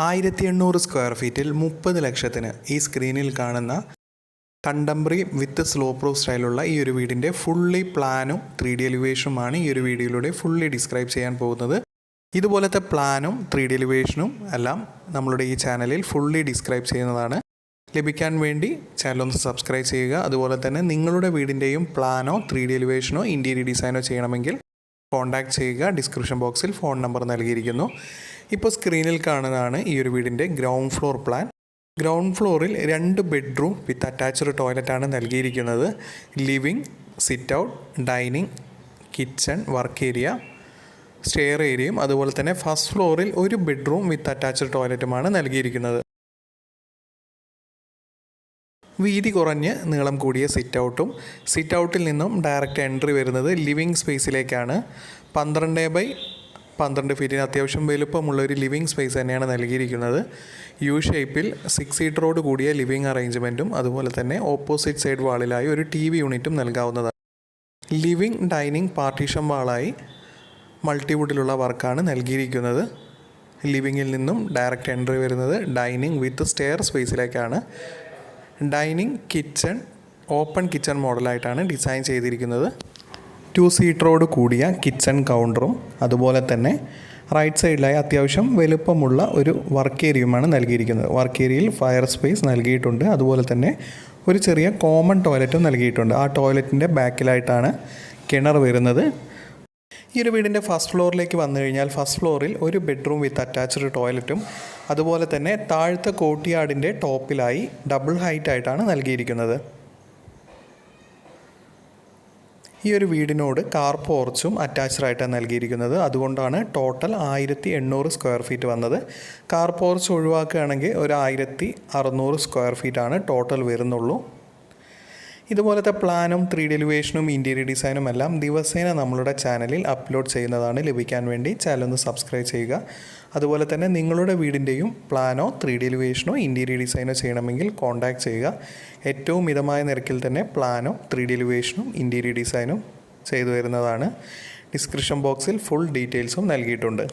1800 square ഫീറ്റിൽ 30 ലക്ഷത്തിന് ഈ സ്ക്രീനിൽ കാണുന്ന കണ്ടംപററി വിത്ത് സ്ലോ പ്രൂഫ് സ്റ്റൈലുള്ള ഈ ഒരു വീടിൻ്റെ ഫുള്ളി പ്ലാനും 3D എലിവേഷനുമാണ് ഈ ഒരു വീഡിയോയിലൂടെ ഫുള്ളി ഡിസ്ക്രൈബ് ചെയ്യാൻ പോകുന്നത്. ഇതുപോലത്തെ പ്ലാനും 3D എലിവേഷനും എല്ലാം നമ്മളുടെ ഈ ചാനലിൽ ഫുള്ളി ഡിസ്ക്രൈബ് ചെയ്യുന്നതാണ്. ലഭിക്കാൻ വേണ്ടി ചാനൽ ഒന്ന് സബ്സ്ക്രൈബ് ചെയ്യുക. അതുപോലെ തന്നെ നിങ്ങളുടെ വീടിൻ്റെയും പ്ലാനോ 3D എലിവേഷനോ ഇൻറ്റീരിയർ ഡിസൈനോ ചെയ്യണമെങ്കിൽ കോൺടാക്റ്റ് ചെയ്യുക. ഡിസ്ക്രിപ്ഷൻ ബോക്സിൽ ഫോൺ നമ്പർ നൽകിയിരിക്കുന്നു. ഇപ്പോൾ സ്ക്രീനിൽ കാണുന്നതാണ് ഈ ഒരു വീടിൻ്റെ ഗ്രൗണ്ട് ഫ്ലോർ പ്ലാൻ. ഗ്രൗണ്ട് ഫ്ലോറിൽ 2 ബെഡ്റൂം വിത്ത് അറ്റാച്ച്ഡ് ടോയ്ലറ്റാണ് നൽകിയിരിക്കുന്നത്. Living, sit out, dining, kitchen, work area, stair ഏരിയയും അതുപോലെ തന്നെ ഫസ്റ്റ് ഫ്ലോറിൽ 1 ബെഡ്റൂം വിത്ത് അറ്റാച്ച്ഡ് ടോയ്ലറ്റുമാണ് നൽകിയിരിക്കുന്നത്. വീതി കുറഞ്ഞ് നീളം കൂടിയ സിറ്റ് ഔട്ടിൽ നിന്നും ഡയറക്റ്റ് എൻട്രി വരുന്നത് ലിവിങ് സ്പേസിലേക്കാണ്. 12x12 ഫീറ്റിന് അത്യാവശ്യം വലുപ്പമുള്ള ഒരു ലിവിങ് സ്പേസ് തന്നെയാണ് നൽകിയിരിക്കുന്നത്. യു ഷേപ്പിൽ 6 സീറ്ററോട് കൂടിയ ലിവിങ് അറേഞ്ച്മെൻറ്റും അതുപോലെ തന്നെ ഓപ്പോസിറ്റ് സൈഡ് വാളിലായി ഒരു TV യൂണിറ്റും നൽകാവുന്നതാണ്. ലിവിങ്, ഡൈനിങ്, പാർട്ടീഷൻ വാളായി മൾട്ടിവുഡിലുള്ള വർക്കാണ് നൽകിയിരിക്കുന്നത്. ലിവിങ്ങിൽ നിന്നും ഡയറക്റ്റ് എൻട്രി വരുന്നത് ഡൈനിങ് വിത്ത് സ്റ്റെയർ സ്പേസിലേക്കാണ്. ഡൈനിങ്, കിച്ചൺ ഓപ്പൺ കിച്ചൺ മോഡലായിട്ടാണ് ഡിസൈൻ ചെയ്തിരിക്കുന്നത്. 2 സീറ്ററോട് കൂടിയ കിച്ചൺ കൗണ്ടറും അതുപോലെ തന്നെ റൈറ്റ് സൈഡിലായി അത്യാവശ്യം വലുപ്പമുള്ള ഒരു വർക്ക് ഏരിയയുമാണ് നൽകിയിരിക്കുന്നത്. വർക്ക് ഏരിയയിൽ ഫയർ സ്പേസ് നൽകിയിട്ടുണ്ട്. അതുപോലെ തന്നെ ഒരു ചെറിയ കോമൺ ടോയ്ലറ്റും നൽകിയിട്ടുണ്ട്. ആ ടോയ്ലറ്റിൻ്റെ ബാക്കിലായിട്ടാണ് കിണർ വരുന്നത്. ഈ ഒരു വീടിൻ്റെ ഫസ്റ്റ് ഫ്ലോറിലേക്ക് വന്നു കഴിഞ്ഞാൽ ഫസ്റ്റ് ഫ്ലോറിൽ 1 ബെഡ്റൂം വിത്ത് അറ്റാച്ച്ഡ് ടോയ്ലറ്റും അതുപോലെ തന്നെ താഴത്തെ കോർട്ട്യാർഡിൻ്റെ ടോപ്പിലായി ഡബിൾ ഹൈറ്റ് ആയിട്ടാണ് നൽകിയിരിക്കുന്നത്. ഈ ഒരു വീടിനോട് കാർ പോർച്ചും അറ്റാച്ച്ഡ് ആയിട്ടാണ് നൽകിയിരിക്കുന്നത്. അതുകൊണ്ടാണ് ടോട്ടൽ 1800 സ്ക്വയർ ഫീറ്റ് വന്നത്. കാർ പോർച്ച് ഒഴിവാക്കുകയാണെങ്കിൽ ഒരു 1600 സ്ക്വയർ ഫീറ്റാണ് ടോട്ടൽ വരുന്നുള്ളൂ. ഇതുപോലത്തെ പ്ലാനും 3D എലിവേഷനും ഇൻറ്റീരിയർ ഡിസൈനും എല്ലാം ദിവസേന നമ്മളുടെ ചാനലിൽ അപ്ലോഡ് ചെയ്യുന്നതാണ്. ലഭിക്കാൻ വേണ്ടി ചാനൽ ഒന്ന് സബ്സ്ക്രൈബ് ചെയ്യുക. അതുപോലെ തന്നെ നിങ്ങളുടെ വീടിൻ്റെയും പ്ലാനോ 3D എലിവേഷനോ ഇൻറ്റീരിയർ ഡിസൈനോ ചെയ്യണമെങ്കിൽ കോൺടാക്റ്റ് ചെയ്യുക. ഏറ്റവും മിതമായ നിരക്കിൽ തന്നെ പ്ലാനോ 3D എലിവേഷനും ഇൻറ്റീരിയർ ഡിസൈനും ചെയ്തു വരുന്നതാണ്. ഡിസ്ക്രിപ്ഷൻ ബോക്സിൽ ഫുൾ ഡീറ്റെയിൽസും നൽകിയിട്ടുണ്ട്.